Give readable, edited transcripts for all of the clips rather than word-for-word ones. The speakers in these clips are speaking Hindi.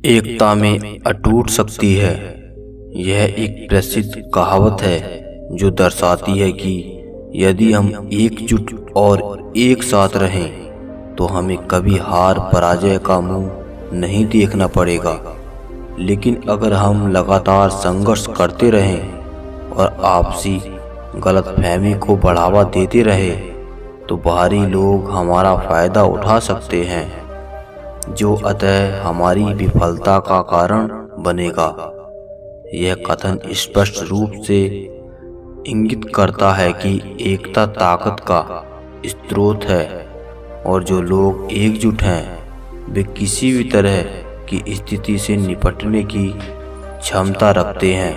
एकता में अटूट शक्ति है। यह एक प्रसिद्ध कहावत है जो दर्शाती है कि यदि हम एकजुट और एक साथ रहें तो हमें कभी हार पराजय का मुंह नहीं देखना पड़ेगा। लेकिन अगर हम लगातार संघर्ष करते रहें और आपसी गलतफहमी को बढ़ावा देते रहे तो बाहरी लोग हमारा फायदा उठा सकते हैं, जो अतः हमारी विफलता का कारण बनेगा। यह कथन स्पष्ट रूप से इंगित करता है कि एकता ताकत का स्रोत है और जो लोग एकजुट हैं वे किसी भी तरह की स्थिति से निपटने की क्षमता रखते हैं,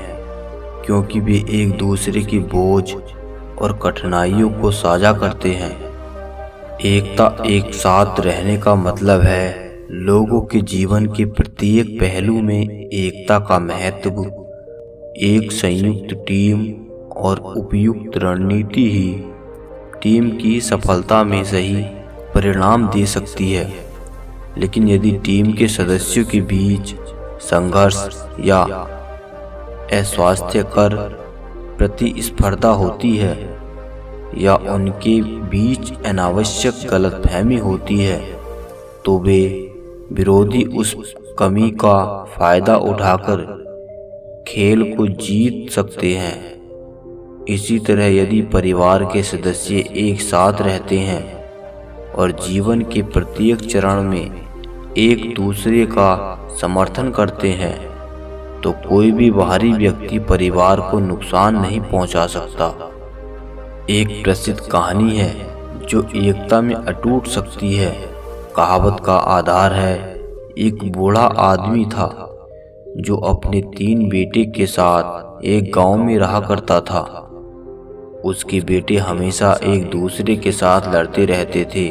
क्योंकि वे एक दूसरे की बोझ और कठिनाइयों को साझा करते हैं। एकता एक साथ रहने का मतलब है लोगों के जीवन के प्रत्येक पहलू में एकता का महत्व। एक संयुक्त टीम और उपयुक्त रणनीति ही टीम की सफलता में सही परिणाम दे सकती है। लेकिन यदि टीम के सदस्यों के बीच संघर्ष या अस्वास्थ्यकर प्रतिस्पर्धा होती है या उनके बीच अनावश्यक गलतफहमी होती है तो वे विरोधी उस कमी का फायदा उठाकर खेल को जीत सकते हैं। इसी तरह यदि परिवार के सदस्य एक साथ रहते हैं और जीवन के प्रत्येक चरण में एक दूसरे का समर्थन करते हैं तो कोई भी बाहरी व्यक्ति परिवार को नुकसान नहीं पहुंचा सकता। एक प्रसिद्ध कहानी है जो एकता में अटूट शक्ति है। कहावत का आधार है, एक बूढ़ा आदमी था जो अपने 3 बेटे के साथ एक गांव में रहा करता था। उसके बेटे हमेशा एक दूसरे के साथ लड़ते रहते थे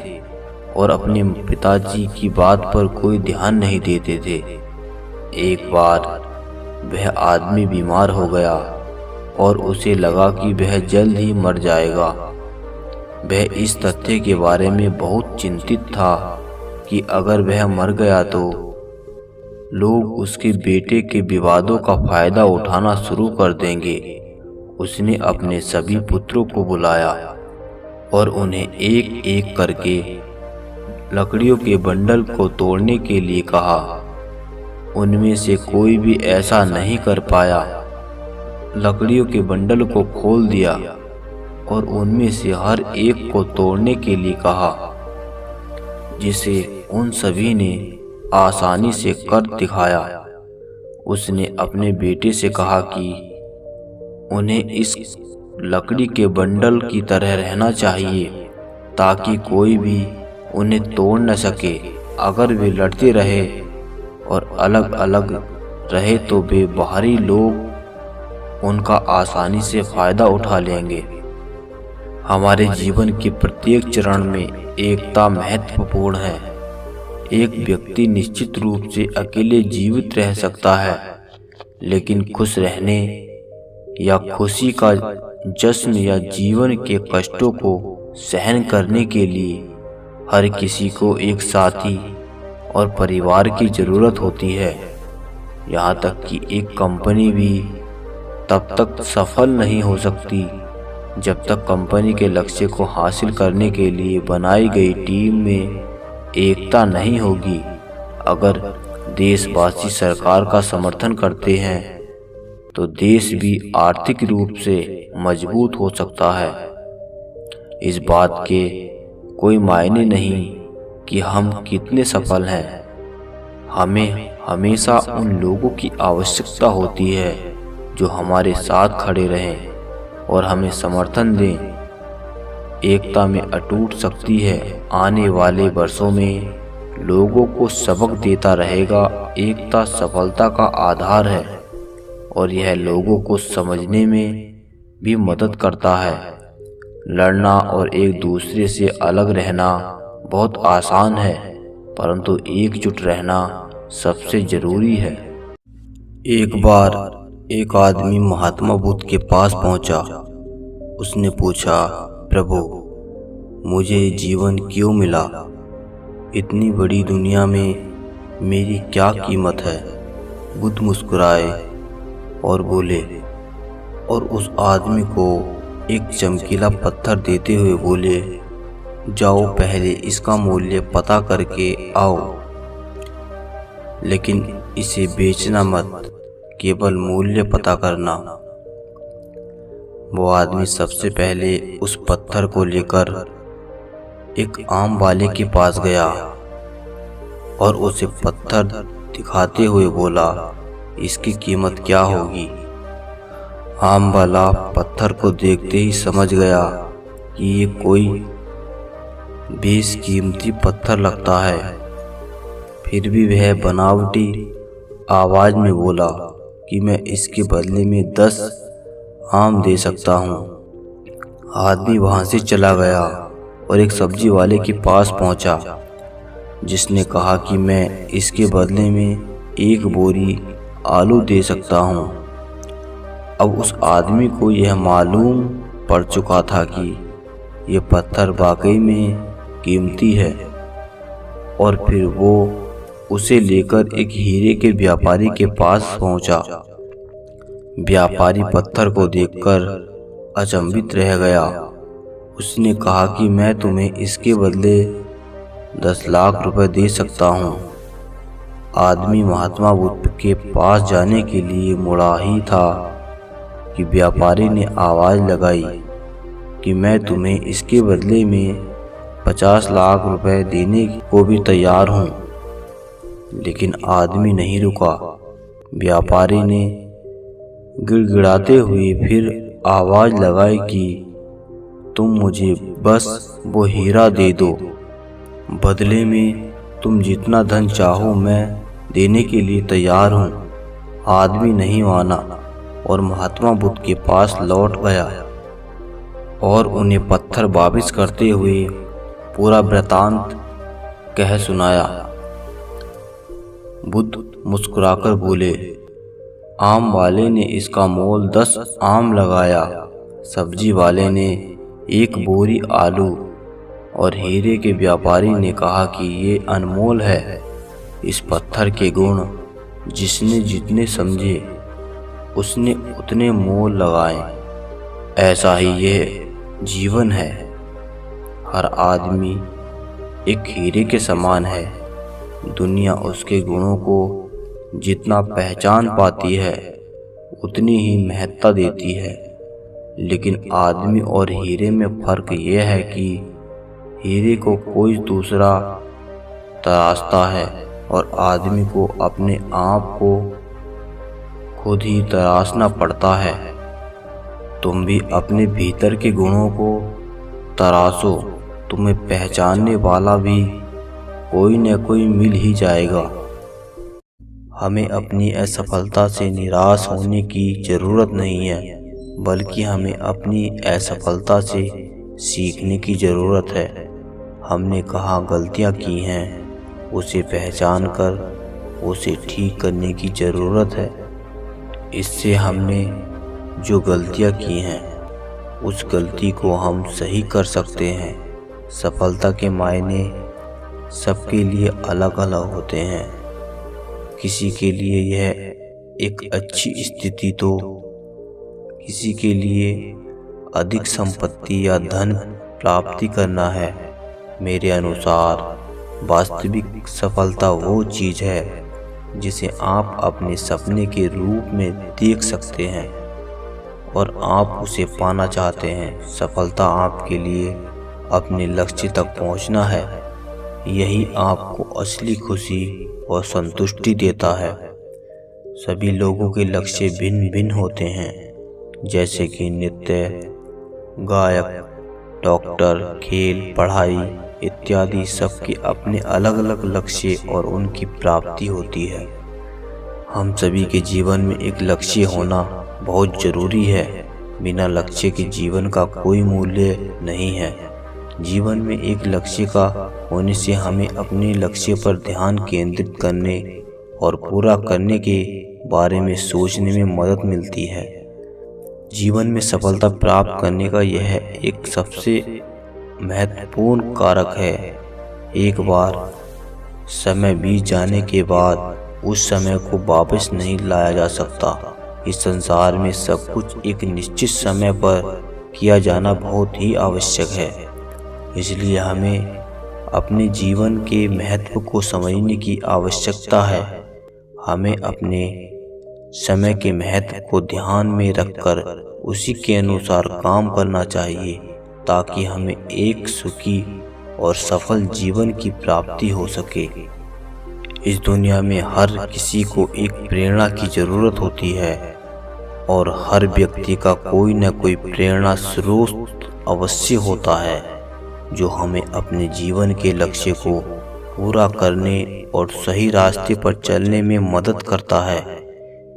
और अपने पिताजी की बात पर कोई ध्यान नहीं देते थे। एक बार वह आदमी बीमार हो गया और उसे लगा कि वह जल्द ही मर जाएगा। वह इस तथ्य के बारे में बहुत चिंतित था कि अगर वह मर गया तो लोग उसके बेटे के विवादों का फायदा उठाना शुरू कर देंगे। उसने अपने सभी पुत्रों को बुलाया और उन्हें एक एक करके लकड़ियों के बंडल को तोड़ने के लिए कहा। उनमें से कोई भी ऐसा नहीं कर पाया। लकड़ियों के बंडल को खोल दिया और उनमें से हर एक को तोड़ने के लिए कहा, जिसे उन सभी ने आसानी से कर दिखाया। उसने अपने बेटे से कहा कि उन्हें इस लकड़ी के बंडल की तरह रहना चाहिए ताकि कोई भी उन्हें तोड़ न सके। अगर वे लड़ते रहे और अलग अलग रहे तो वे बाहरी लोग उनका आसानी से फायदा उठा लेंगे। हमारे जीवन के प्रत्येक चरण में एकता महत्वपूर्ण है। एक व्यक्ति निश्चित रूप से अकेले जीवित रह सकता है, लेकिन खुश रहने या खुशी का जश्न या जीवन के कष्टों को सहन करने के लिए हर किसी को एक साथी और परिवार की जरूरत होती है। यहाँ तक कि एक कंपनी भी तब तक सफल नहीं हो सकती जब तक कंपनी के लक्ष्य को हासिल करने के लिए बनाई गई टीम में एकता नहीं होगी। अगर देशवासी सरकार का समर्थन करते हैं तो देश भी आर्थिक रूप से मजबूत हो सकता है। इस बात के कोई मायने नहीं कि हम कितने सफल हैं, हमें हमेशा उन लोगों की आवश्यकता होती है जो हमारे साथ खड़े रहें और हमें समर्थन दें। एकता में अटूट शक्ति है। आने वाले वर्षों में लोगों को सबक देता रहेगा। एकता सफलता का आधार है और यह लोगों को समझने में भी मदद करता है। लड़ना और एक दूसरे से अलग रहना बहुत आसान है, परंतु एकजुट रहना सबसे जरूरी है। एक बार एक आदमी महात्मा बुद्ध के पास पहुंचा। उसने पूछा, प्रभु, मुझे जीवन क्यों मिला? इतनी बड़ी दुनिया में मेरी क्या कीमत है। बुद्ध मुस्कुराए और बोले और उस आदमी को एक चमकीला पत्थर देते हुए बोले, जाओ पहले इसका मूल्य पता करके आओ, लेकिन इसे बेचना मत, केवल मूल्य पता करना। वो आदमी सबसे पहले उस पत्थर को लेकर एक आम वाले के पास गया और उसे पत्थर दिखाते हुए बोला, इसकी कीमत क्या होगी। आम वाला पत्थर को देखते ही समझ गया कि ये कोई बेशकीमती पत्थर लगता है। फिर भी वह बनावटी आवाज में बोला कि मैं इसके बदले में 10 आम दे सकता हूँ। आदमी वहां से चला गया और एक सब्जी वाले के पास पहुंचा, जिसने कहा कि मैं इसके बदले में 1 बोरी आलू दे सकता हूँ। अब उस आदमी को यह मालूम पड़ चुका था कि यह पत्थर वाकई में कीमती है, और फिर वो उसे लेकर एक हीरे के व्यापारी के पास पहुंचा। व्यापारी पत्थर को देखकर अचंभित रह गया। उसने कहा कि मैं तुम्हें इसके बदले 10 लाख रुपए दे सकता हूँ। आदमी महात्मा बुद्ध के पास जाने के लिए मुड़ा ही था कि व्यापारी ने आवाज लगाई कि मैं तुम्हें इसके बदले में 50 लाख रुपए देने को भी तैयार हूँ। लेकिन आदमी नहीं रुका। व्यापारी ने गिड़गिड़ाते हुए फिर आवाज लगाई कि तुम मुझे बस वो हीरा दे दो, बदले में तुम जितना धन चाहो मैं देने के लिए तैयार हूँ। आदमी नहीं माना और महात्मा बुद्ध के पास लौट गया और उन्हें पत्थर वापस करते हुए पूरा वृतांत कह सुनाया। बुद्ध मुस्कुराकर बोले, आम वाले ने इसका मोल 10 आम लगाया, सब्जी वाले ने 1 बोरी आलू, और हीरे के व्यापारी ने कहा कि ये अनमोल है। इस पत्थर के गुण जिसने जितने समझे उसने उतने मोल लगाए। ऐसा ही यह जीवन है। हर आदमी एक हीरे के समान है। दुनिया उसके गुणों को जितना पहचान पाती है उतनी ही महत्ता देती है। लेकिन आदमी और हीरे में फर्क यह है कि हीरे को कोई दूसरा तराशता है और आदमी को अपने आप को खुद ही तराशना पड़ता है। तुम भी अपने भीतर के गुणों को तराशो, तुम्हें पहचानने वाला भी कोई न कोई मिल ही जाएगा। हमें अपनी असफलता से निराश होने की ज़रूरत नहीं है, बल्कि हमें अपनी असफलता से सीखने की ज़रूरत है। हमने कहाँ गलतियाँ की हैं उसे पहचान कर उसे ठीक करने की ज़रूरत है। इससे हमने जो गलतियाँ की हैं उस गलती को हम सही कर सकते हैं। सफलता के मायने सबके लिए अलग अलग होते हैं। किसी के लिए यह एक अच्छी स्थिति तो किसी के लिए अधिक संपत्ति या धन प्राप्ति करना है। मेरे अनुसार वास्तविक सफलता वो चीज़ है जिसे आप अपने सपने के रूप में देख सकते हैं और आप उसे पाना चाहते हैं। सफलता आपके लिए अपने लक्ष्य तक पहुंचना है। यही आपको असली खुशी और संतुष्टि देता है। सभी लोगों के लक्ष्य भिन्न भिन्न होते हैं, जैसे कि नृत्य, गायक, डॉक्टर, खेल, पढ़ाई इत्यादि। सबके अपने अलग अलग लक्ष्य और उनकी प्राप्ति होती है। हम सभी के जीवन में एक लक्ष्य होना बहुत ज़रूरी है। बिना लक्ष्य के जीवन का कोई मूल्य नहीं है। जीवन में एक लक्ष्य का होने से हमें अपने लक्ष्य पर ध्यान केंद्रित करने और पूरा करने के बारे में सोचने में मदद मिलती है। जीवन में सफलता प्राप्त करने का यह एक सबसे महत्वपूर्ण कारक है। एक बार समय बीत जाने के बाद उस समय को वापस नहीं लाया जा सकता। इस संसार में सब कुछ एक निश्चित समय पर किया जाना बहुत ही आवश्यक है। इसलिए हमें अपने जीवन के महत्व को समझने की आवश्यकता है। हमें अपने समय के महत्व को ध्यान में रखकर उसी के अनुसार काम करना चाहिए, ताकि हमें एक सुखी और सफल जीवन की प्राप्ति हो सके। इस दुनिया में हर किसी को एक प्रेरणा की जरूरत होती है और हर व्यक्ति का कोई न कोई प्रेरणा स्रोत अवश्य होता है, जो हमें अपने जीवन के लक्ष्य को पूरा करने और सही रास्ते पर चलने में मदद करता है।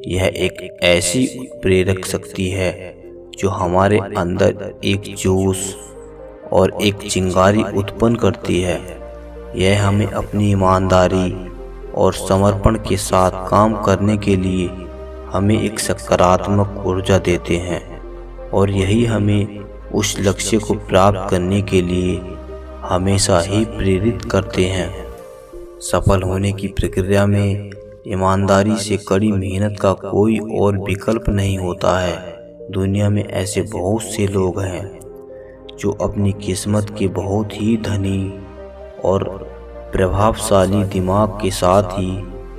यह एक ऐसी प्रेरक शक्ति है जो हमारे अंदर एक जोश और एक चिंगारी उत्पन्न करती है। यह हमें अपनी ईमानदारी और समर्पण के साथ काम करने के लिए हमें एक सकारात्मक ऊर्जा देते हैं, और यही हमें उस लक्ष्य को प्राप्त करने के लिए हमेशा ही प्रेरित करते हैं। सफल होने की प्रक्रिया में ईमानदारी से कड़ी मेहनत का कोई और विकल्प नहीं होता है। दुनिया में ऐसे बहुत से लोग हैं जो अपनी किस्मत के बहुत ही धनी और प्रभावशाली दिमाग के साथ ही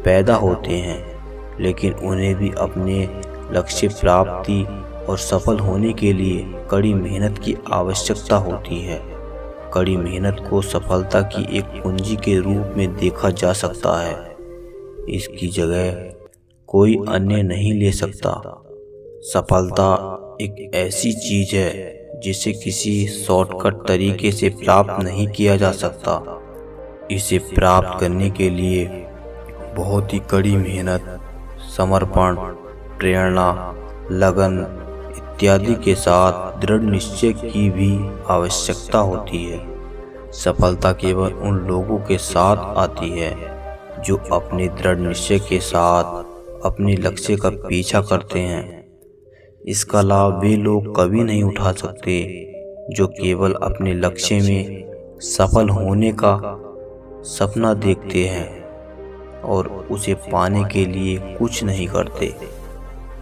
पैदा होते हैं, लेकिन उन्हें भी अपने लक्ष्य प्राप्ति और सफल होने के लिए कड़ी मेहनत की आवश्यकता होती है। कड़ी मेहनत को सफलता की एक कुंजी के रूप में देखा जा सकता है। इसकी जगह कोई अन्य नहीं ले सकता। सफलता एक ऐसी चीज है जिसे किसी शॉर्टकट तरीके से प्राप्त नहीं किया जा सकता। इसे प्राप्त करने के लिए बहुत ही कड़ी मेहनत, समर्पण, प्रेरणा, लगन इत्यादि के साथ दृढ़ निश्चय की भी आवश्यकता होती है। सफलता केवल उन लोगों के साथ आती है जो अपने दृढ़ निश्चय के साथ अपने लक्ष्य का पीछा करते हैं। इसका लाभ वे लोग कभी नहीं उठा सकते जो केवल अपने लक्ष्य में सफल होने का सपना देखते हैं और उसे पाने के लिए कुछ नहीं करते।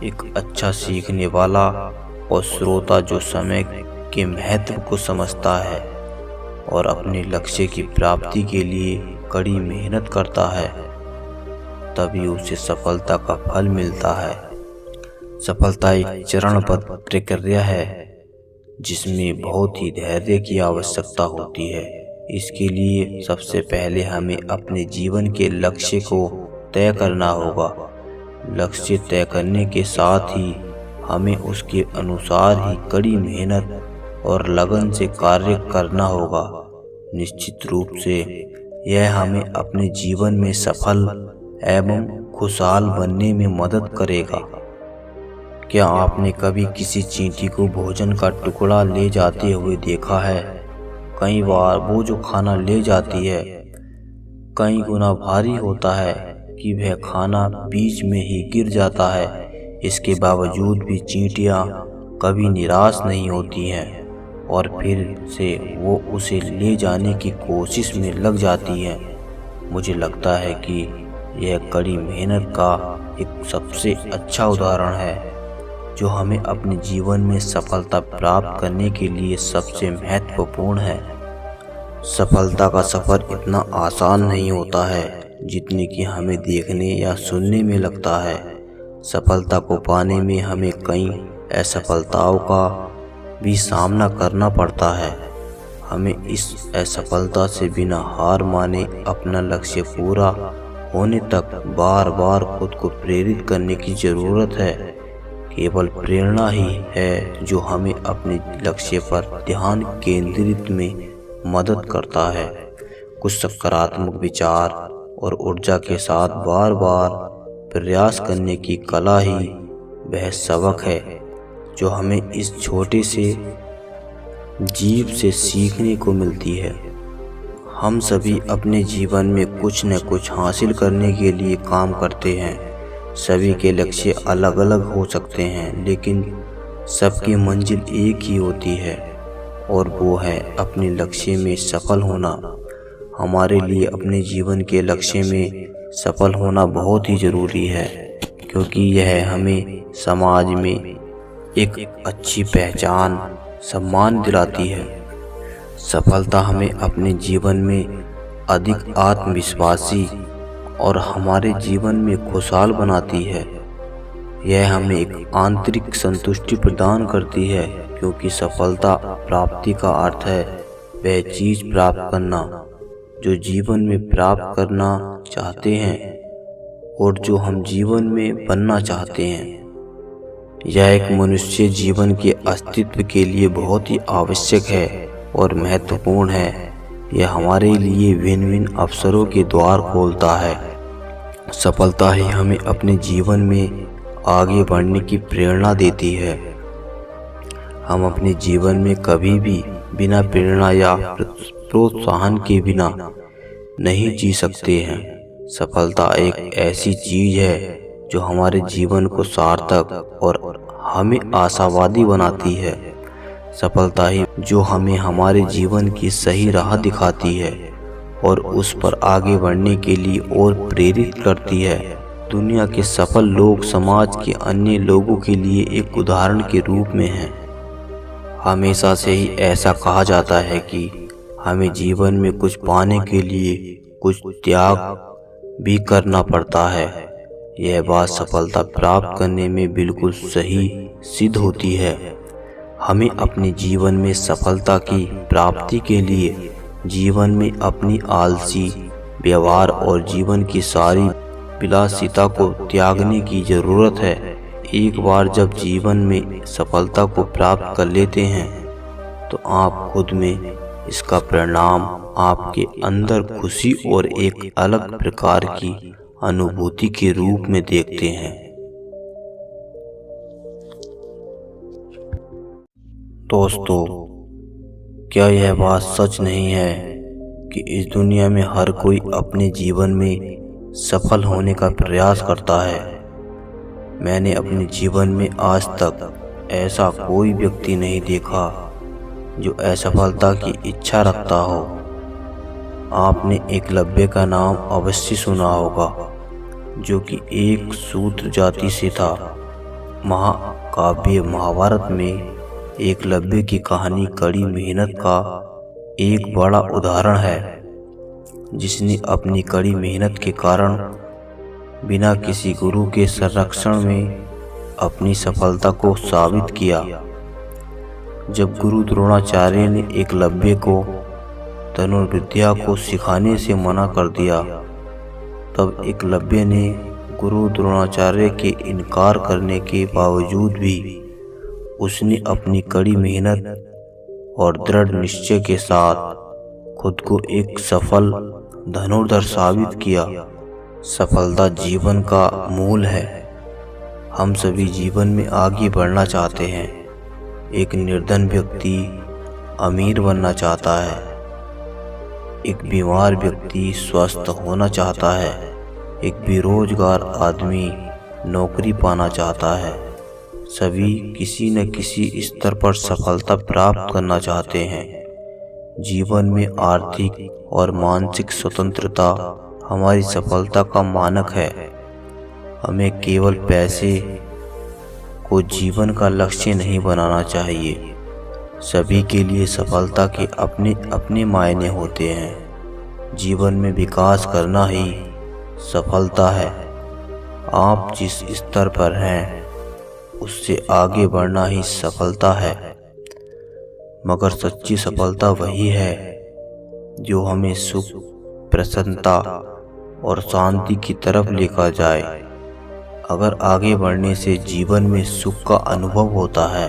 एक अच्छा सीखने वाला और श्रोता जो समय के महत्व को समझता है और अपने लक्ष्य की प्राप्ति के लिए कड़ी मेहनत करता है, तभी उसे सफलता का फल मिलता है। सफलता एक चरणबद्ध प्रक्रिया है जिसमें बहुत ही धैर्य की आवश्यकता होती है। इसके लिए सबसे पहले हमें अपने जीवन के लक्ष्य को तय करना होगा। लक्ष्य तय करने के साथ ही हमें उसके अनुसार ही कड़ी मेहनत और लगन से कार्य करना होगा। निश्चित रूप से यह हमें अपने जीवन में सफल एवं खुशहाल बनने में मदद करेगा। क्या आपने कभी किसी चींटी को भोजन का टुकड़ा ले जाते हुए देखा है? कई बार वो जो खाना ले जाती है कई गुना भारी होता है कि वह खाना बीच में ही गिर जाता है। इसके बावजूद भी चींटियां कभी निराश नहीं होती हैं और फिर से वो उसे ले जाने की कोशिश में लग जाती हैं। मुझे लगता है कि यह कड़ी मेहनत का एक सबसे अच्छा उदाहरण है जो हमें अपने जीवन में सफलता प्राप्त करने के लिए सबसे महत्वपूर्ण है। सफलता का सफ़र इतना आसान नहीं होता है जितनी कि हमें देखने या सुनने में लगता है। सफलता को पाने में हमें कई असफलताओं का भी सामना करना पड़ता है। हमें इस असफलता से बिना हार माने अपना लक्ष्य पूरा होने तक बार बार खुद को प्रेरित करने की ज़रूरत है। केवल प्रेरणा ही है जो हमें अपने लक्ष्य पर ध्यान केंद्रित में मदद करता है। कुछ सकारात्मक विचार और ऊर्जा के साथ बार बार प्रयास करने की कला ही वह सबक है जो हमें इस छोटे से जीव से सीखने को मिलती है। हम सभी अपने जीवन में कुछ न कुछ हासिल करने के लिए काम करते हैं। सभी के लक्ष्य अलग अलग हो सकते हैं, लेकिन सबकी मंजिल एक ही होती है और वो है अपने लक्ष्य में सफल होना। हमारे लिए अपने जीवन के लक्ष्य में सफल होना बहुत ही ज़रूरी है, क्योंकि यह हमें समाज में एक अच्छी पहचान, सम्मान दिलाती है। सफलता हमें अपने जीवन में अधिक आत्मविश्वासी और हमारे जीवन में खुशहाल बनाती है। यह हमें एक आंतरिक संतुष्टि प्रदान करती है, क्योंकि सफलता प्राप्ति का अर्थ है वह चीज़ प्राप्त करना जो जीवन में प्राप्त करना चाहते हैं और जो हम जीवन में बनना चाहते हैं। यह एक मनुष्य जीवन के अस्तित्व के लिए बहुत ही आवश्यक है और महत्वपूर्ण है। यह हमारे लिए भिन्न भिन्न अवसरों के द्वार खोलता है। सफलता ही हमें अपने जीवन में आगे बढ़ने की प्रेरणा देती है। हम अपने जीवन में कभी भी बिना प्रेरणा या प्रोत्साहन के बिना नहीं जी सकते हैं। सफलता एक ऐसी चीज है जो हमारे जीवन को सार्थक और हमें आशावादी बनाती है। सफलता ही जो हमें हमारे जीवन की सही राह दिखाती है और उस पर आगे बढ़ने के लिए और प्रेरित करती है। दुनिया के सफल लोग समाज के अन्य लोगों के लिए एक उदाहरण के रूप में हैं। हमेशा से ही ऐसा कहा जाता है कि हमें जीवन में कुछ पाने के लिए कुछ त्याग भी करना पड़ता है। यह बात सफलता प्राप्त करने में बिल्कुल सही सिद्ध होती है। हमें अपने जीवन में सफलता की प्राप्ति के लिए जीवन में अपनी आलसी व्यवहार और जीवन की सारी विलासिता को त्यागने की जरूरत है। एक बार जब जीवन में सफलता को प्राप्त कर लेते हैं तो आप खुद में इसका परिणाम आपके अंदर खुशी और एक अलग प्रकार की अनुभूति के रूप में देखते हैं। दोस्तों, क्या यह बात सच नहीं है कि इस दुनिया में हर कोई अपने जीवन में सफल होने का प्रयास करता है? मैंने अपने जीवन में आज तक ऐसा कोई व्यक्ति नहीं देखा जो असफलता की इच्छा रखता हो। आपने एकलव्य का नाम अवश्य सुना होगा, जो कि एक शूद्र जाति से था। महाकाव्य महाभारत में एकलव्य की कहानी कड़ी मेहनत का एक बड़ा उदाहरण है, जिसने अपनी कड़ी मेहनत के कारण बिना किसी गुरु के संरक्षण में अपनी सफलता को साबित किया। जब गुरु द्रोणाचार्य ने एकलव्य को धनुर्विद्या को सिखाने से मना कर दिया, तब एकलव्य ने गुरु द्रोणाचार्य के इनकार करने के बावजूद भी उसने अपनी कड़ी मेहनत और दृढ़ निश्चय के साथ खुद को एक सफल धनुर्धर साबित किया। सफलता जीवन का मूल है। हम सभी जीवन में आगे बढ़ना चाहते हैं। एक निर्धन व्यक्ति अमीर बनना चाहता है, एक बीमार व्यक्ति स्वस्थ होना चाहता है, एक बेरोजगार आदमी नौकरी पाना चाहता है। सभी किसी न किसी स्तर पर सफलता प्राप्त करना चाहते हैं। जीवन में आर्थिक और मानसिक स्वतंत्रता हमारी सफलता का मानक है। हमें केवल पैसे को जीवन का लक्ष्य नहीं बनाना चाहिए। सभी के लिए सफलता के अपने अपने मायने होते हैं। जीवन में विकास करना ही सफलता है। आप जिस स्तर पर हैं उससे आगे बढ़ना ही सफलता है। मगर सच्ची सफलता वही है जो हमें सुख, प्रसन्नता और शांति की तरफ लेकर जाए। अगर आगे बढ़ने से जीवन में सुख का अनुभव होता है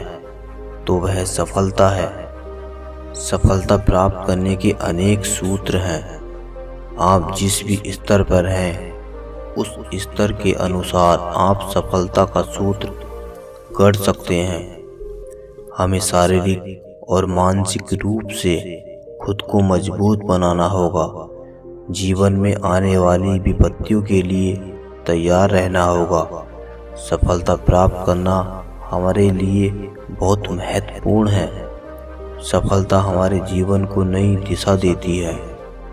तो वह सफलता है। सफलता प्राप्त करने के अनेक सूत्र हैं। आप जिस भी स्तर पर हैं उस स्तर के अनुसार आप सफलता का सूत्र गढ़ सकते हैं। हमें शारीरिक और मानसिक रूप से खुद को मजबूत बनाना होगा। जीवन में आने वाली विपत्तियों के लिए तैयार रहना होगा। सफलता प्राप्त करना हमारे लिए बहुत महत्वपूर्ण है। सफलता हमारे जीवन को नई दिशा देती है।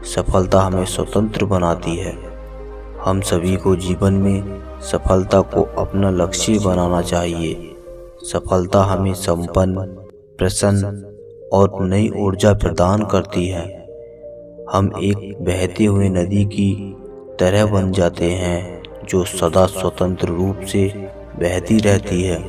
सफलता हमें स्वतंत्र बनाती है। हम सभी को जीवन में सफलता को अपना लक्ष्य बनाना चाहिए। सफलता हमें संपन्न, प्रसन्न और नई ऊर्जा प्रदान करती है। हम एक बहते हुए नदी की तरह बन जाते हैं जो सदा स्वतंत्र रूप से बहती रहती है।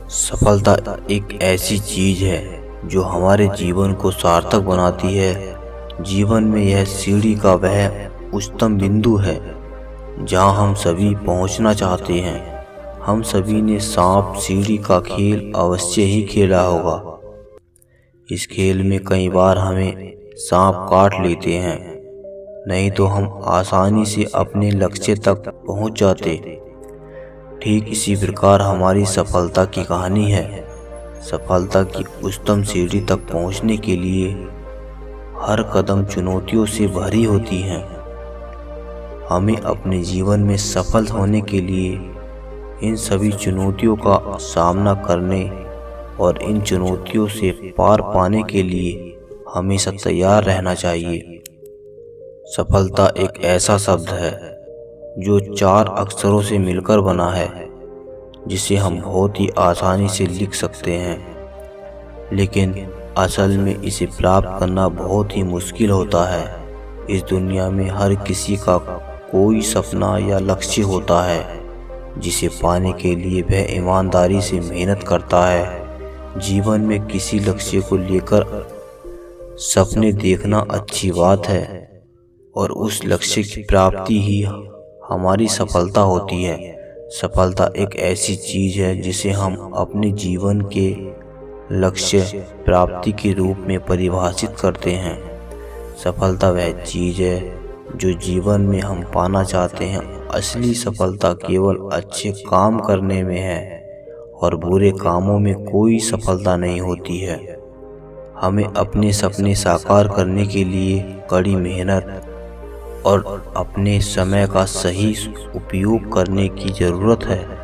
सफलता एक ऐसी चीज है जो हमारे जीवन को सार्थक बनाती है। जीवन में यह सीढ़ी का वह उच्चतम बिंदु है जहां हम सभी पहुंचना चाहते हैं। हम सभी ने सांप सीढ़ी का खेल अवश्य ही खेला होगा। इस खेल में कई बार हमें सांप काट लेते हैं, नहीं तो हम आसानी से अपने लक्ष्य तक पहुंच जाते। ठीक इसी प्रकार हमारी सफलता की कहानी है। सफलता की उच्चतम सीढ़ी तक पहुंचने के लिए हर कदम चुनौतियों से भरी होती है। हमें अपने जीवन में सफल होने के लिए इन सभी चुनौतियों का सामना करने और इन चुनौतियों से पार पाने के लिए हमेशा तैयार रहना चाहिए। सफलता एक ऐसा शब्द है जो 4 अक्षरों से मिलकर बना है, जिसे हम बहुत ही आसानी से लिख सकते हैं, लेकिन असल में इसे प्राप्त करना बहुत ही मुश्किल होता है। इस दुनिया में हर किसी का कोई सपना या लक्ष्य होता है, जिसे पाने के लिए वह ईमानदारी से मेहनत करता है। जीवन में किसी लक्ष्य को लेकर सपने देखना अच्छी बात है और उस लक्ष्य की प्राप्ति ही हमारी सफलता होती है। सफलता एक ऐसी चीज है जिसे हम अपने जीवन के लक्ष्य प्राप्ति के रूप में परिभाषित करते हैं। सफलता वह चीज है जो जीवन में हम पाना चाहते हैं। असली सफलता केवल अच्छे काम करने में है और बुरे कामों में कोई सफलता नहीं होती है। हमें अपने सपने साकार करने के लिए कड़ी मेहनत और अपने समय का सही उपयोग करने की ज़रूरत है।